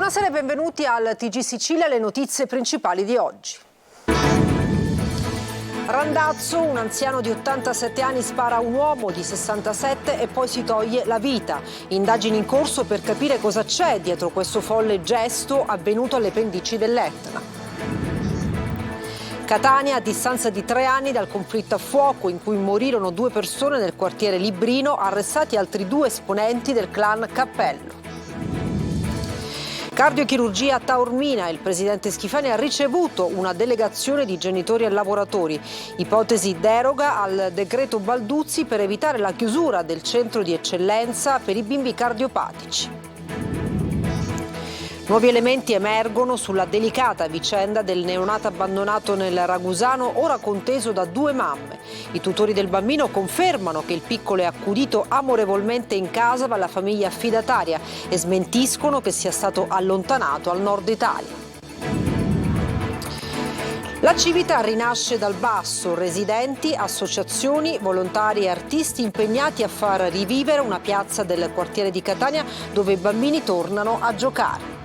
Buonasera e benvenuti al TG Sicilia, le notizie principali di oggi. Randazzo, un anziano di 87 anni spara a un uomo di 67 e poi si toglie la vita. Indagini in corso per capire cosa c'è dietro questo folle gesto avvenuto alle pendici dell'Etna. Catania, a distanza di 3 anni dal conflitto a fuoco in cui morirono 2 persone nel quartiere Librino, arrestati altri 2 esponenti del clan Cappello. Cardiochirurgia a Taormina, il presidente Schifani ha ricevuto una delegazione di genitori e lavoratori. Ipotesi deroga al decreto Balduzzi per evitare la chiusura del centro di eccellenza per i bimbi cardiopatici. Nuovi elementi emergono sulla delicata vicenda del neonato abbandonato nel Ragusano, ora conteso da 2 mamme. I tutori del bambino confermano che il piccolo è accudito amorevolmente in casa dalla famiglia affidataria e smentiscono che sia stato allontanato al nord Italia. La Civita rinasce dal basso, residenti, associazioni, volontari e artisti impegnati a far rivivere una piazza del quartiere di Catania dove i bambini tornano a giocare.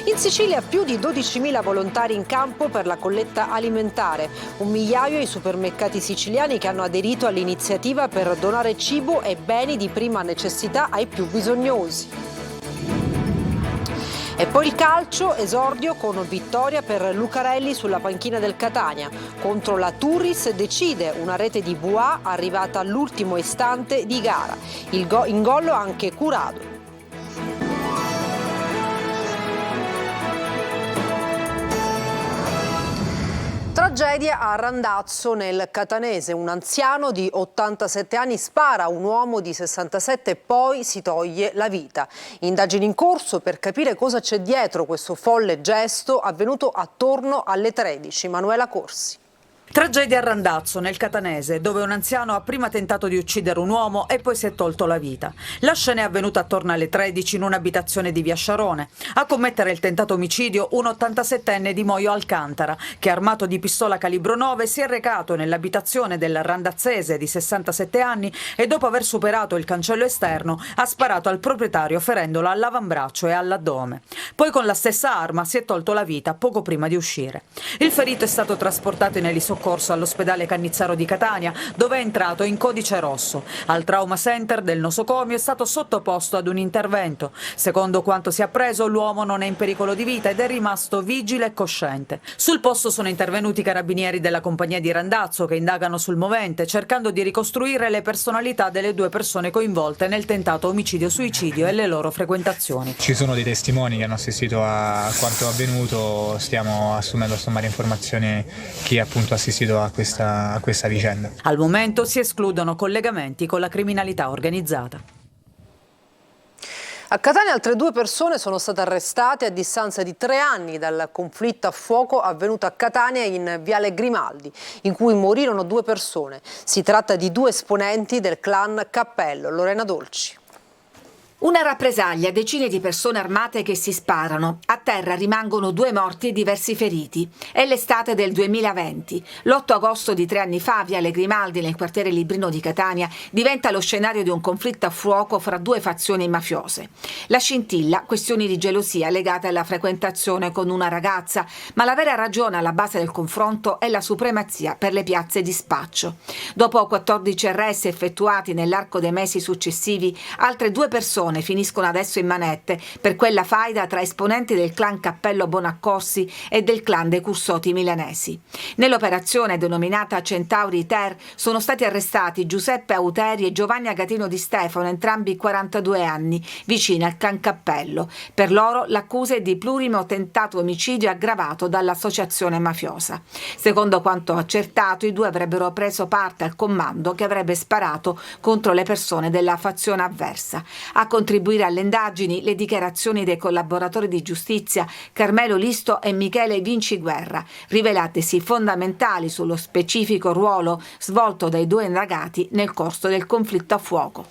In Sicilia più di 12.000 volontari in campo per la colletta alimentare. 1 migliaio i supermercati siciliani che hanno aderito all'iniziativa per donare cibo e beni di prima necessità ai più bisognosi. E poi il calcio, esordio con vittoria per Lucarelli sulla panchina del Catania. Contro la Turris decide una rete di Buà arrivata all'ultimo istante di gara. In gol anche Curado. Tragedia a Randazzo nel Catanese. Un anziano di 87 anni spara a un uomo di 67 e poi si toglie la vita. Indagini in corso per capire cosa c'è dietro questo folle gesto avvenuto attorno alle 13. Manuela Corsi. Tragedia a Randazzo, nel Catanese, dove un anziano ha prima tentato di uccidere un uomo e poi si è tolto la vita. La scena è avvenuta attorno alle 13 in un'abitazione di via Sciarone. A commettere il tentato omicidio un 87enne di Moio Alcantara, che armato di pistola calibro 9 si è recato nell'abitazione del randazzese di 67 anni e dopo aver superato il cancello esterno ha sparato al proprietario ferendolo all'avambraccio e all'addome. Poi con la stessa arma si è tolto la vita poco prima di uscire. Il ferito è stato trasportato in elisoccorso all'ospedale Cannizzaro di Catania, dove è entrato in codice rosso. Al trauma center del nosocomio è stato sottoposto ad un intervento. Secondo quanto si è appreso, l'uomo non è in pericolo di vita ed è rimasto vigile e cosciente. Sul posto sono intervenuti i carabinieri della compagnia di Randazzo che indagano sul movente, cercando di ricostruire le personalità delle 2 persone coinvolte nel tentato omicidio-suicidio e le loro frequentazioni. Ci sono dei testimoni che hanno assistito a quanto avvenuto, stiamo assumendo a sommare informazioni chi appunto ha assistito a questa vicenda. Al momento si escludono collegamenti con la criminalità organizzata. A Catania altre 2 persone sono state arrestate a distanza di 3 anni dal conflitto a fuoco avvenuto a Catania in Viale Grimaldi, in cui morirono 2 persone. Si tratta di 2 esponenti del clan Cappello. Lorena Dolci. Una rappresaglia, decine di persone armate che si sparano. A terra rimangono 2 morti e diversi feriti. È l'estate del 2020. L'8 agosto di 3 anni fa, Viale Grimaldi, nel quartiere Librino di Catania, diventa lo scenario di un conflitto a fuoco fra 2 fazioni mafiose. La scintilla, questioni di gelosia legate alla frequentazione con una ragazza, ma la vera ragione alla base del confronto è la supremazia per le piazze di spaccio. Dopo 14 arresti effettuati nell'arco dei mesi successivi, altre 2 persone finiscono adesso in manette per quella faida tra esponenti del clan Cappello Bonaccorsi e del clan dei Cursoti milanesi. Nell'operazione denominata Centauri Ter sono stati arrestati Giuseppe Auteri e Giovanni Agatino Di Stefano, entrambi 42 anni, vicini al clan Cappello. Per loro l'accusa è di plurimo tentato omicidio aggravato dall'associazione mafiosa. Secondo quanto accertato, i 2 avrebbero preso parte al comando che avrebbe sparato contro le persone della fazione avversa. A contribuire alle indagini le dichiarazioni dei collaboratori di giustizia Carmelo Listo e Michele Vinciguerra, rivelatesi fondamentali sullo specifico ruolo svolto dai 2 indagati nel corso del conflitto a fuoco.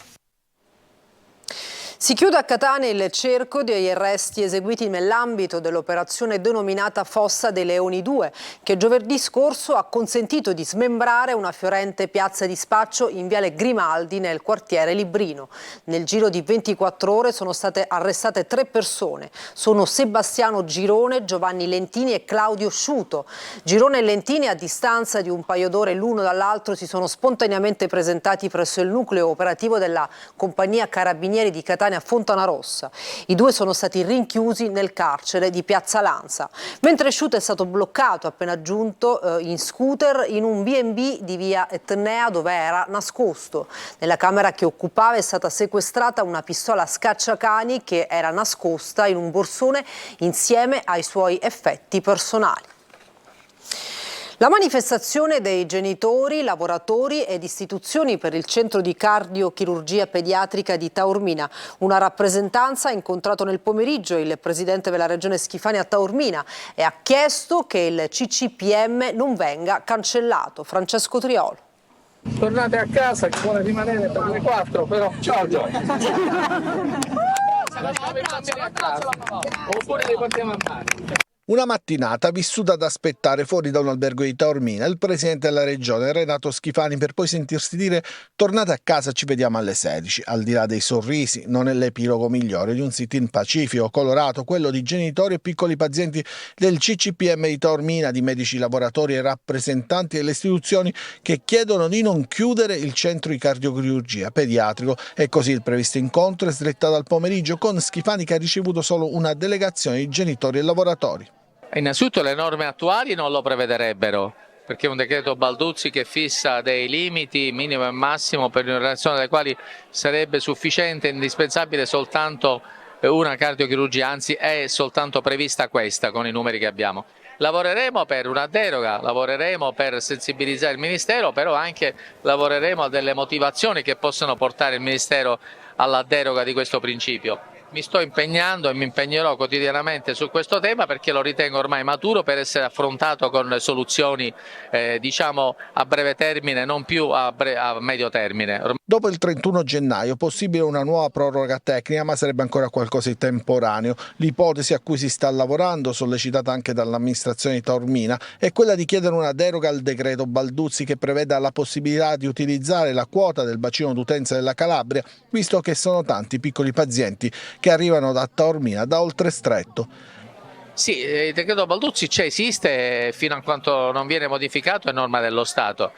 Si chiude a Catania il cerco degli arresti eseguiti nell'ambito dell'operazione denominata Fossa dei Leoni 2, che giovedì scorso ha consentito di smembrare una fiorente piazza di spaccio in viale Grimaldi nel quartiere Librino. Nel giro di 24 ore sono state arrestate 3 persone. Sono Sebastiano Girone, Giovanni Lentini e Claudio Sciuto. Girone e Lentini, a distanza di un paio d'ore l'uno dall'altro, si sono spontaneamente presentati presso il nucleo operativo della compagnia Carabinieri di Catania Fontanarossa. I 2 sono stati rinchiusi nel carcere di Piazza Lanza, mentre Sciuto è stato bloccato appena giunto in scooter in un B&B di via Etnea dove era nascosto. Nella camera che occupava è stata sequestrata una pistola scacciacani che era nascosta in un borsone insieme ai suoi effetti personali. La manifestazione dei genitori, lavoratori ed istituzioni per il centro di cardiochirurgia pediatrica di Taormina. Una rappresentanza ha incontrato nel pomeriggio il presidente della regione Schifani a Taormina e ha chiesto che il CCPM non venga cancellato. Francesco Triolo. Tornate a casa, che vuole rimanere per le 4, però ciao Giorgio. Oppure li portiamo a mare. Una mattinata vissuta ad aspettare fuori da un albergo di Taormina il presidente della regione Renato Schifani, per poi sentirsi dire tornate a casa, ci vediamo alle 16. Al di là dei sorrisi, non è l'epilogo migliore di un sit-in pacifico, colorato, quello di genitori e piccoli pazienti del CCPM di Taormina, di medici, lavoratori e rappresentanti delle istituzioni che chiedono di non chiudere il centro di cardiochirurgia pediatrico. E così il previsto incontro è slittato al pomeriggio, con Schifani che ha ricevuto solo una delegazione di genitori e lavoratori. Innanzitutto le norme attuali non lo prevederebbero, perché è un decreto Balduzzi che fissa dei limiti minimo e massimo per l'inaugurazione dei quali sarebbe sufficiente e indispensabile soltanto una cardiochirurgia, anzi è soltanto prevista questa con i numeri che abbiamo. Lavoreremo per una deroga, lavoreremo per sensibilizzare il Ministero, però anche lavoreremo a delle motivazioni che possano portare il Ministero alla deroga di questo principio. Mi sto impegnando e mi impegnerò quotidianamente su questo tema perché lo ritengo ormai maturo per essere affrontato con soluzioni diciamo a breve termine, non più a medio termine. Dopo il 31 gennaio possibile una nuova proroga tecnica, ma sarebbe ancora qualcosa di temporaneo. L'ipotesi a cui si sta lavorando, sollecitata anche dall'amministrazione di Taormina, è quella di chiedere una deroga al decreto Balduzzi che preveda la possibilità di utilizzare la quota del bacino d'utenza della Calabria, visto che sono tanti piccoli pazienti che arrivano da Taormina da Oltrestretto. Sì, il decreto Balduzzi esiste fino a quanto non viene modificato, è norma dello Stato.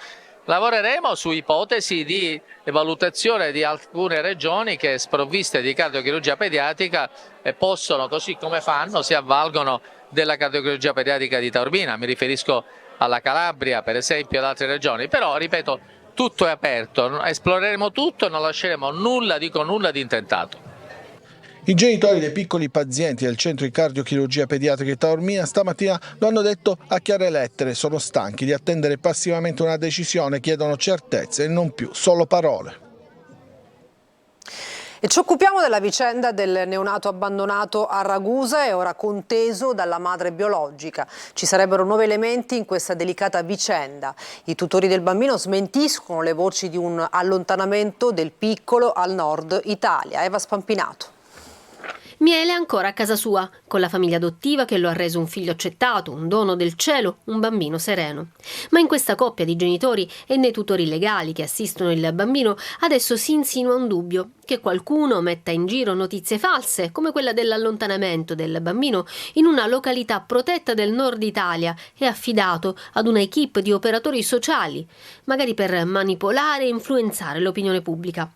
Lavoreremo su ipotesi di valutazione di alcune regioni che sprovviste di cardiochirurgia pediatrica possono, così come fanno, si avvalgono della cardiochirurgia pediatrica di Taormina. Mi riferisco alla Calabria per esempio e ad altre regioni, però ripeto tutto è aperto, esploreremo tutto e non lasceremo nulla, dico nulla, di intentato. I genitori dei piccoli pazienti del centro di cardiochirurgia pediatrica di Taormina stamattina lo hanno detto a chiare lettere: sono stanchi di attendere passivamente una decisione, chiedono certezze e non più solo parole. E ci occupiamo della vicenda del neonato abbandonato a Ragusa e ora conteso dalla madre biologica. Ci sarebbero nuovi elementi in questa delicata vicenda. I tutori del bambino smentiscono le voci di un allontanamento del piccolo al nord Italia. Eva Spampinato. Miele ancora a casa sua, con la famiglia adottiva che lo ha reso un figlio accettato, un dono del cielo, un bambino sereno. Ma in questa coppia di genitori e nei tutori legali che assistono il bambino adesso si insinua un dubbio, che qualcuno metta in giro notizie false, come quella dell'allontanamento del bambino in una località protetta del nord Italia e affidato ad una equipe di operatori sociali, magari per manipolare e influenzare l'opinione pubblica.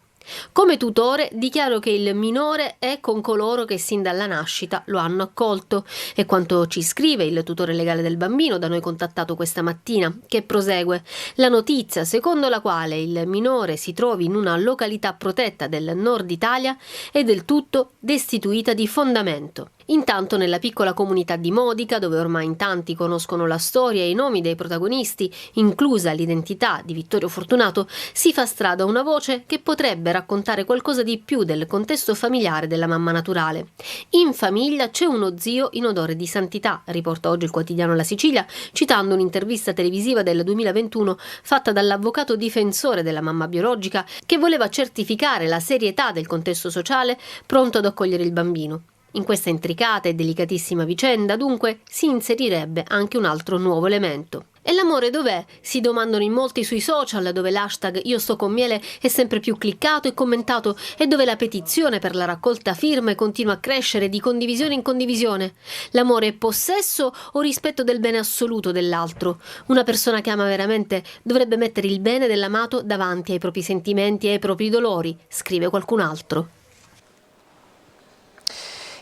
Come tutore dichiaro che il minore è con coloro che sin dalla nascita lo hanno accolto. È quanto ci scrive il tutore legale del bambino da noi contattato questa mattina, che prosegue: la notizia secondo la quale il minore si trovi in una località protetta del nord Italia è del tutto destituita di fondamento. Intanto nella piccola comunità di Modica, dove ormai in tanti conoscono la storia e i nomi dei protagonisti, inclusa l'identità di Vittorio Fortunato, si fa strada una voce che potrebbe raccontare qualcosa di più del contesto familiare della mamma naturale. In famiglia c'è uno zio in odore di santità, riporta oggi il quotidiano La Sicilia, citando un'intervista televisiva del 2021 fatta dall'avvocato difensore della mamma biologica che voleva certificare la serietà del contesto sociale pronto ad accogliere il bambino. In questa intricata e delicatissima vicenda, dunque, si inserirebbe anche un altro nuovo elemento. E l'amore dov'è? Si domandano in molti sui social, dove l'hashtag Io sto con Miele è sempre più cliccato e commentato e dove la petizione per la raccolta firme continua a crescere di condivisione in condivisione. L'amore è possesso o rispetto del bene assoluto dell'altro? Una persona che ama veramente dovrebbe mettere il bene dell'amato davanti ai propri sentimenti e ai propri dolori, scrive qualcun altro.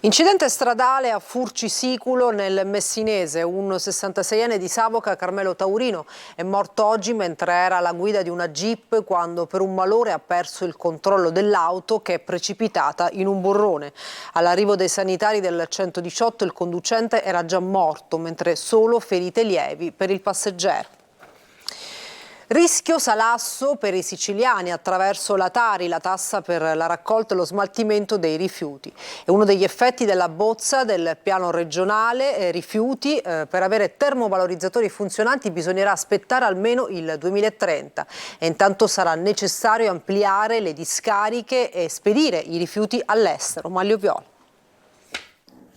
Incidente stradale a Furci-Siculo nel Messinese. Un 66enne di Savoca, Carmelo Taurino, è morto oggi mentre era alla guida di una Jeep quando per un malore ha perso il controllo dell'auto che è precipitata in un burrone. All'arrivo dei sanitari del 118 il conducente era già morto, mentre solo ferite lievi per il passeggero. Rischio salasso per i siciliani attraverso la Tari, la tassa per la raccolta e lo smaltimento dei rifiuti. È uno degli effetti della bozza del piano regionale rifiuti. Per avere termovalorizzatori funzionanti bisognerà aspettare almeno il 2030 e intanto sarà necessario ampliare le discariche e spedire i rifiuti all'estero. Maglio Viola.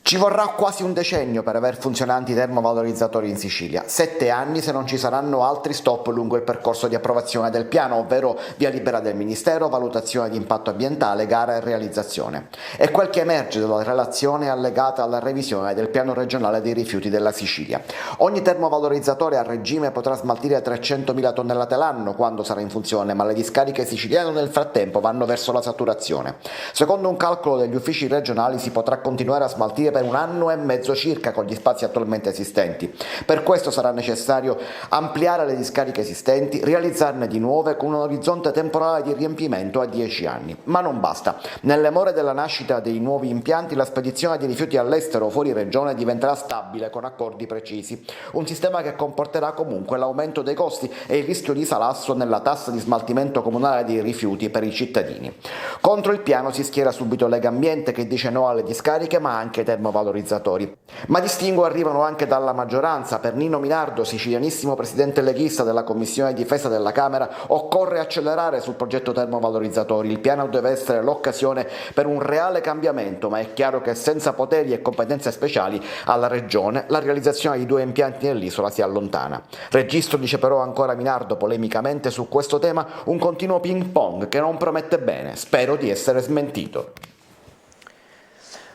Ci vorrà quasi un decennio per aver funzionanti termovalorizzatori in Sicilia, 7 anni se non ci saranno altri stop lungo il percorso di approvazione del piano, ovvero via libera del Ministero, valutazione di impatto ambientale, gara e realizzazione. È quel che emerge dalla relazione allegata alla revisione del piano regionale dei rifiuti della Sicilia. Ogni termovalorizzatore a regime potrà smaltire 300.000 tonnellate l'anno quando sarà in funzione, ma le discariche siciliane nel frattempo vanno verso la saturazione. Secondo un calcolo degli uffici regionali si potrà continuare a smaltire per 1 anno e mezzo circa con gli spazi attualmente esistenti. Per questo sarà necessario ampliare le discariche esistenti, realizzarne di nuove con un orizzonte temporale di riempimento a 10 anni. Ma non basta. Nelle more della nascita dei nuovi impianti la spedizione di rifiuti all'estero o fuori regione diventerà stabile con accordi precisi. Un sistema che comporterà comunque l'aumento dei costi e il rischio di salasso nella tassa di smaltimento comunale dei rifiuti per i cittadini. Contro il piano si schiera subito Legambiente che dice no alle discariche ma anche termovalorizzatori. Ma distinguo arrivano anche dalla maggioranza. Per Nino Minardo, sicilianissimo presidente leghista della Commissione Difesa della Camera, occorre accelerare sul progetto termovalorizzatori. Il piano deve essere l'occasione per un reale cambiamento, ma è chiaro che senza poteri e competenze speciali alla Regione la realizzazione di 2 impianti nell'isola si allontana. Registro, dice però ancora Minardo polemicamente su questo tema, un continuo ping pong che non promette bene. Spero di essere smentito.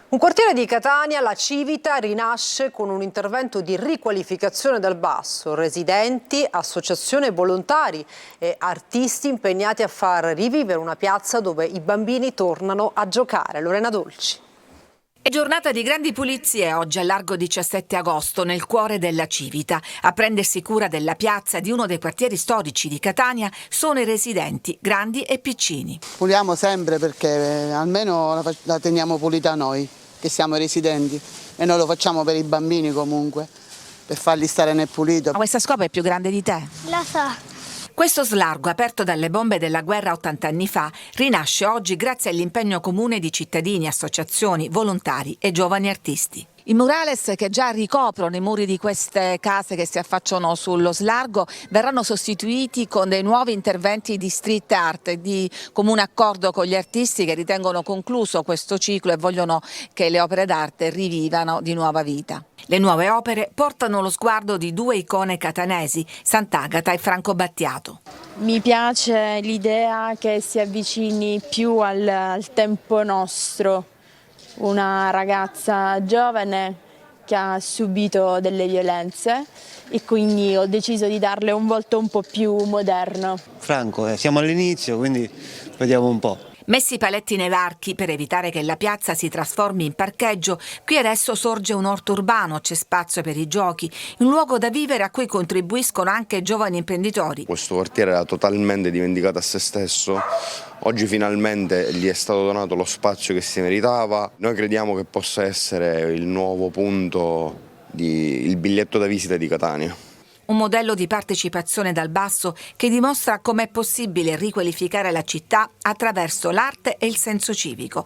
Un quartiere di Catania, la Civita, rinasce con un intervento di riqualificazione dal basso. Residenti, associazioni, volontari e artisti impegnati a far rivivere una piazza dove i bambini tornano a giocare. Lorena Dolci. È giornata di grandi pulizie oggi al largo 17 agosto nel cuore della Civita. A prendersi cura della piazza di uno dei quartieri storici di Catania sono i residenti, grandi e piccini. Puliamo sempre perché almeno la teniamo pulita noi, che siamo residenti, e noi lo facciamo per i bambini comunque, per farli stare nel pulito. Ma questa scopa è più grande di te? La so. Questo slargo, aperto dalle bombe della guerra 80 anni fa, rinasce oggi grazie all'impegno comune di cittadini, associazioni, volontari e giovani artisti. I murales che già ricoprono i muri di queste case che si affacciano sullo slargo verranno sostituiti con dei nuovi interventi di street art, di comune accordo con gli artisti che ritengono concluso questo ciclo e vogliono che le opere d'arte rivivano di nuova vita. Le nuove opere portano lo sguardo di 2 icone catanesi, Sant'Agata e Franco Battiato. Mi piace l'idea che si avvicini più al tempo nostro. Una ragazza giovane che ha subito delle violenze e quindi ho deciso di darle un volto un po' più moderno. Franco, siamo all'inizio, quindi vediamo un po'. Messi i paletti nei varchi per evitare che la piazza si trasformi in parcheggio, qui adesso sorge un orto urbano, c'è spazio per i giochi, un luogo da vivere a cui contribuiscono anche giovani imprenditori. Questo quartiere era totalmente dimenticato a se stesso, oggi finalmente gli è stato donato lo spazio che si meritava. Noi crediamo che possa essere il nuovo punto, il biglietto da visita di Catania. Un modello di partecipazione dal basso che dimostra com'è possibile riqualificare la città attraverso l'arte e il senso civico.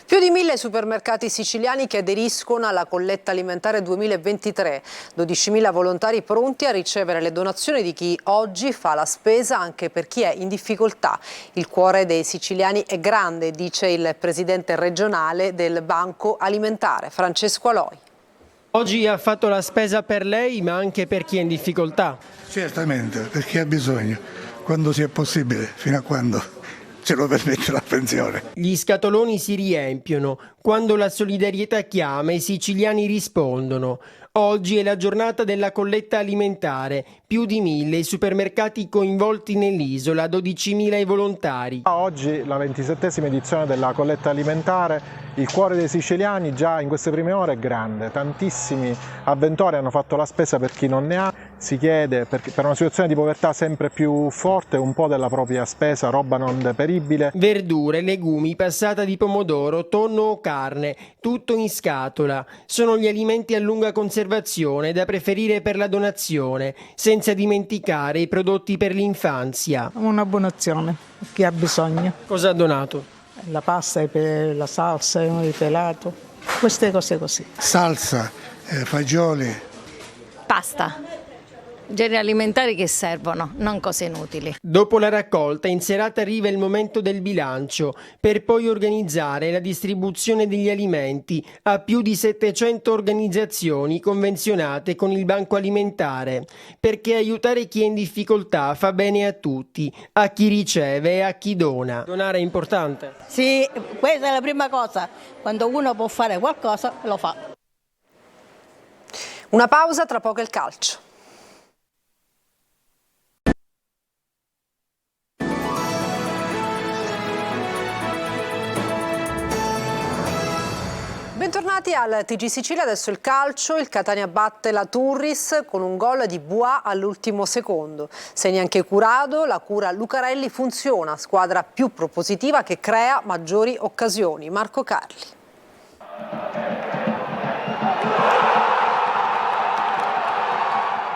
Più di 1000 supermercati siciliani che aderiscono alla colletta alimentare 2023, 12.000 volontari pronti a ricevere le donazioni di chi oggi fa la spesa anche per chi è in difficoltà. Il cuore dei siciliani è grande, dice il presidente regionale del Banco Alimentare, Francesco Aloi. Oggi ha fatto la spesa per lei, ma anche per chi è in difficoltà. Certamente, per chi ha bisogno, quando sia possibile, fino a quando ce lo permette la pensione. Gli scatoloni si riempiono. Quando la solidarietà chiama, i siciliani rispondono. Oggi è la giornata della colletta alimentare. Più di 1000 i supermercati coinvolti nell'isola, 12.000 i volontari. Oggi la 27esima edizione della colletta alimentare. Il cuore dei siciliani già in queste prime ore è grande. Tantissimi avventori hanno fatto la spesa per chi non ne ha. Si chiede, per una situazione di povertà sempre più forte, un po' della propria spesa, roba non deperibile. Verdure, legumi, passata di pomodoro, tonno o carne, tutto in scatola. Sono gli alimenti a lunga conservazione da preferire per la donazione, senza dimenticare i prodotti per l'infanzia. Una buona azione, chi ha bisogno. Cosa ha donato? La pasta, la salsa, il pelato, queste cose così. Salsa, fagioli. Pasta. Generi alimentari che servono, non cose inutili. Dopo la raccolta, in serata arriva il momento del bilancio, per poi organizzare la distribuzione degli alimenti a più di 700 organizzazioni convenzionate con il Banco Alimentare, perché aiutare chi è in difficoltà fa bene a tutti, a chi riceve e a chi dona. Donare è importante? Sì, questa è la prima cosa. Quando uno può fare qualcosa, lo fa. Una pausa, tra poco il calcio. Bentornati al TG Sicilia, adesso il calcio. Il Catania batte la Turris con un gol di Buà all'ultimo secondo. Segna anche Curado, la cura Lucarelli funziona, squadra più propositiva che crea maggiori occasioni. Marco Carli.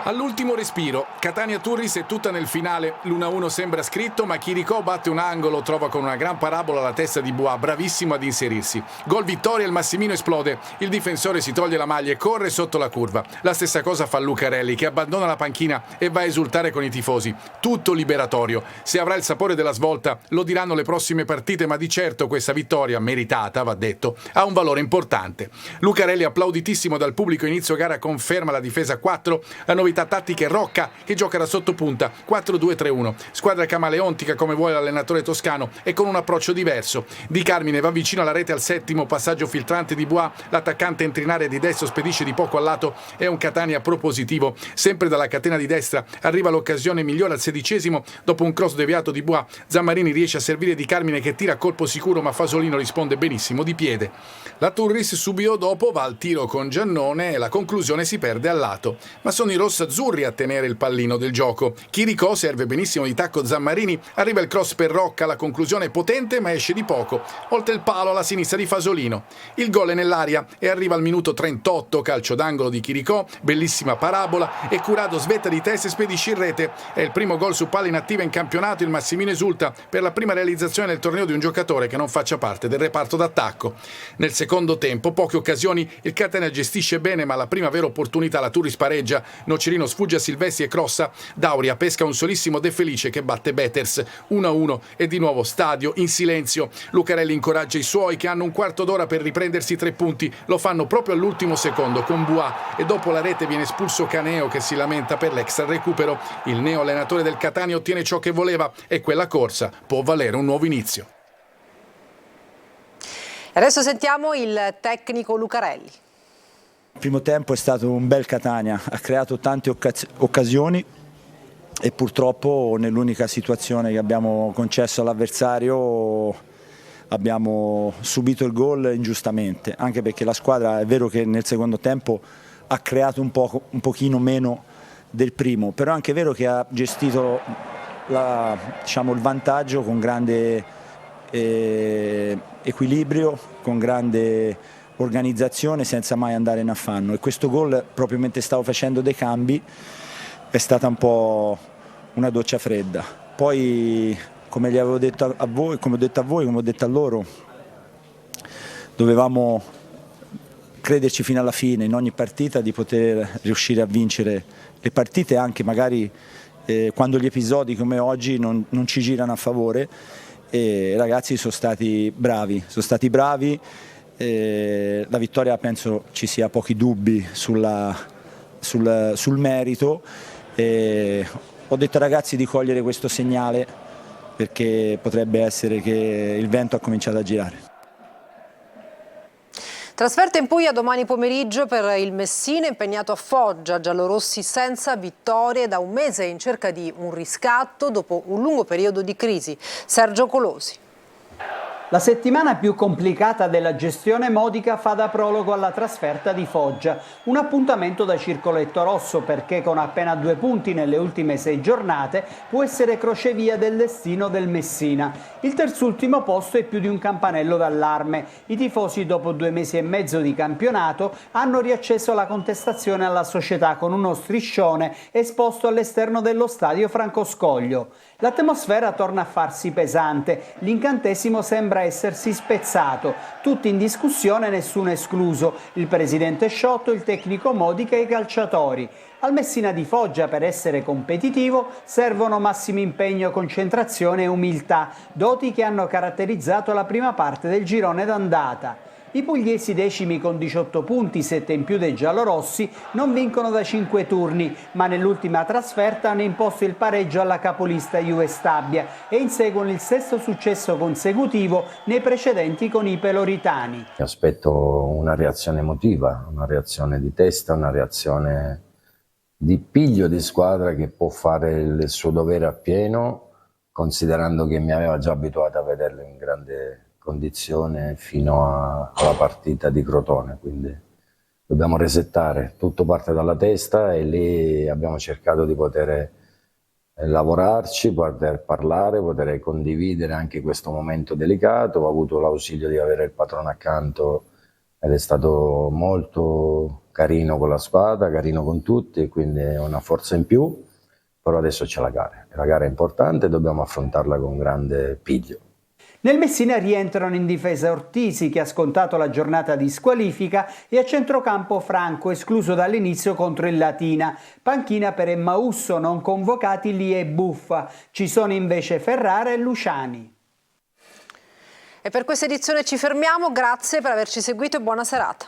All'ultimo respiro, Catania Turris è tutta nel finale, l'1-1 sembra scritto, ma Chiricò batte un angolo, trova con una gran parabola la testa di Buà, bravissimo ad inserirsi. Gol vittoria, il Massimino esplode, il difensore si toglie la maglia e corre sotto la curva. La stessa cosa fa Lucarelli, che abbandona la panchina e va a esultare con i tifosi. Tutto liberatorio. Se avrà il sapore della svolta lo diranno le prossime partite, ma di certo questa vittoria, meritata, va detto, ha un valore importante. Lucarelli, applauditissimo dal pubblico inizio gara, conferma la difesa 4, la novità tattica è Rocca che gioca da sottopunta 4-2-3-1, squadra camaleontica come vuole l'allenatore toscano e con un approccio diverso. Di Carmine va vicino alla rete al settimo, passaggio filtrante di Buà, l'attaccante entra in area di destro, spedisce di poco al lato, è un Catania propositivo. Sempre dalla catena di destra arriva l'occasione migliore al 16esimo, dopo un cross deviato di Buà, Zammarini riesce a servire Di Carmine che tira a colpo sicuro, ma Fasolino risponde benissimo di piede. La Turris subito dopo va al tiro con Giannone e la conclusione si perde al lato, ma sono i rossazzurri a tenere il pallino del gioco. Chiricò serve benissimo di tacco Zammarini, arriva il cross per Rocca, la conclusione è potente ma esce di poco, oltre il palo alla sinistra di Fasolino. Il gol è nell'aria e arriva al minuto 38, calcio d'angolo di Chiricò, bellissima parabola e Curado svetta di testa e spedisce in rete. È il primo gol su palla inattiva in campionato, il Massimino esulta per la prima realizzazione del torneo di un giocatore che non faccia parte del reparto d'attacco. Nel secondo tempo, poche occasioni, il Catania gestisce bene ma la prima vera opportunità la Turris pareggia, Nocerino sfugge a Silvestri e crossa, Dauria pesca un solissimo De Felice che batte Beters 1-1 e di nuovo stadio in silenzio. Lucarelli incoraggia i suoi che hanno un quarto d'ora per riprendersi 3 punti, lo fanno proprio all'ultimo secondo con Buà e dopo la rete viene espulso Caneo che si lamenta per l'extra recupero. Il neo allenatore del Catania ottiene ciò che voleva e quella corsa può valere un nuovo inizio. Adesso sentiamo il tecnico Lucarelli. Il primo tempo è stato un bel Catania, ha creato tante occasioni, e purtroppo nell'unica situazione che abbiamo concesso all'avversario abbiamo subito il gol ingiustamente, anche perché la squadra è vero che nel secondo tempo ha creato un pochino meno del primo, però è anche vero che ha gestito il vantaggio con grande equilibrio, con grande organizzazione, senza mai andare in affanno, e questo gol, proprio mentre stavo facendo dei cambi, è stata un po' una doccia fredda. Poi, come gli avevo detto a voi, come ho detto a voi, come ho detto a loro, dovevamo crederci fino alla fine in ogni partita di poter riuscire a vincere le partite, anche magari quando gli episodi come oggi non ci girano a favore, e i ragazzi sono stati bravi. La vittoria, penso ci sia pochi dubbi sul merito. Ho detto ai ragazzi di cogliere questo segnale, perché potrebbe essere che il vento ha cominciato a girare. Trasferta in Puglia domani pomeriggio per il Messina, impegnato a Foggia, giallorossi senza vittorie da un mese in cerca di un riscatto dopo un lungo periodo di crisi. Sergio Colosi. La settimana più complicata della gestione Modica fa da prologo alla trasferta di Foggia, un appuntamento da circoletto rosso perché con appena 2 punti nelle ultime 6 giornate può essere crocevia del destino del Messina. Il terzultimo posto è più di un campanello d'allarme. I tifosi, dopo 2 mesi e mezzo di campionato, hanno riacceso la contestazione alla società con uno striscione esposto all'esterno dello stadio Franco Scoglio. L'atmosfera torna a farsi pesante, l'incantesimo sembra essersi spezzato, tutti in discussione, nessuno escluso, il presidente Sciotto, il tecnico Modica e i calciatori. Al Messina di Foggia, per essere competitivo, servono massimo impegno, concentrazione e umiltà, doti che hanno caratterizzato la prima parte del girone d'andata. I pugliesi, decimi con 18 punti, 7 in più dei giallorossi, non vincono da 5 turni, ma nell'ultima trasferta hanno imposto il pareggio alla capolista Juve Stabia e inseguono il 6° successo consecutivo nei precedenti con i peloritani. Mi aspetto una reazione emotiva, una reazione di testa, una reazione di piglio di squadra che può fare il suo dovere appieno, considerando che mi aveva già abituato a vederlo in grande condizione fino alla partita di Crotone, quindi dobbiamo resettare, tutto parte dalla testa e lì abbiamo cercato di poter lavorarci, poter parlare, poter condividere anche questo momento delicato. Ho avuto l'ausilio di avere il patrono accanto ed è stato molto carino con la squadra, carino con tutti, e quindi è una forza in più, però adesso c'è la gara è importante e dobbiamo affrontarla con grande piglio. Nel Messina rientrano in difesa Ortisi, che ha scontato la giornata di squalifica, e a centrocampo Franco, escluso dall'inizio contro il Latina. Panchina per Emmausso, non convocati Lie e Buffa. Ci sono invece Ferrara e Luciani. E per questa edizione ci fermiamo, grazie per averci seguito e buona serata.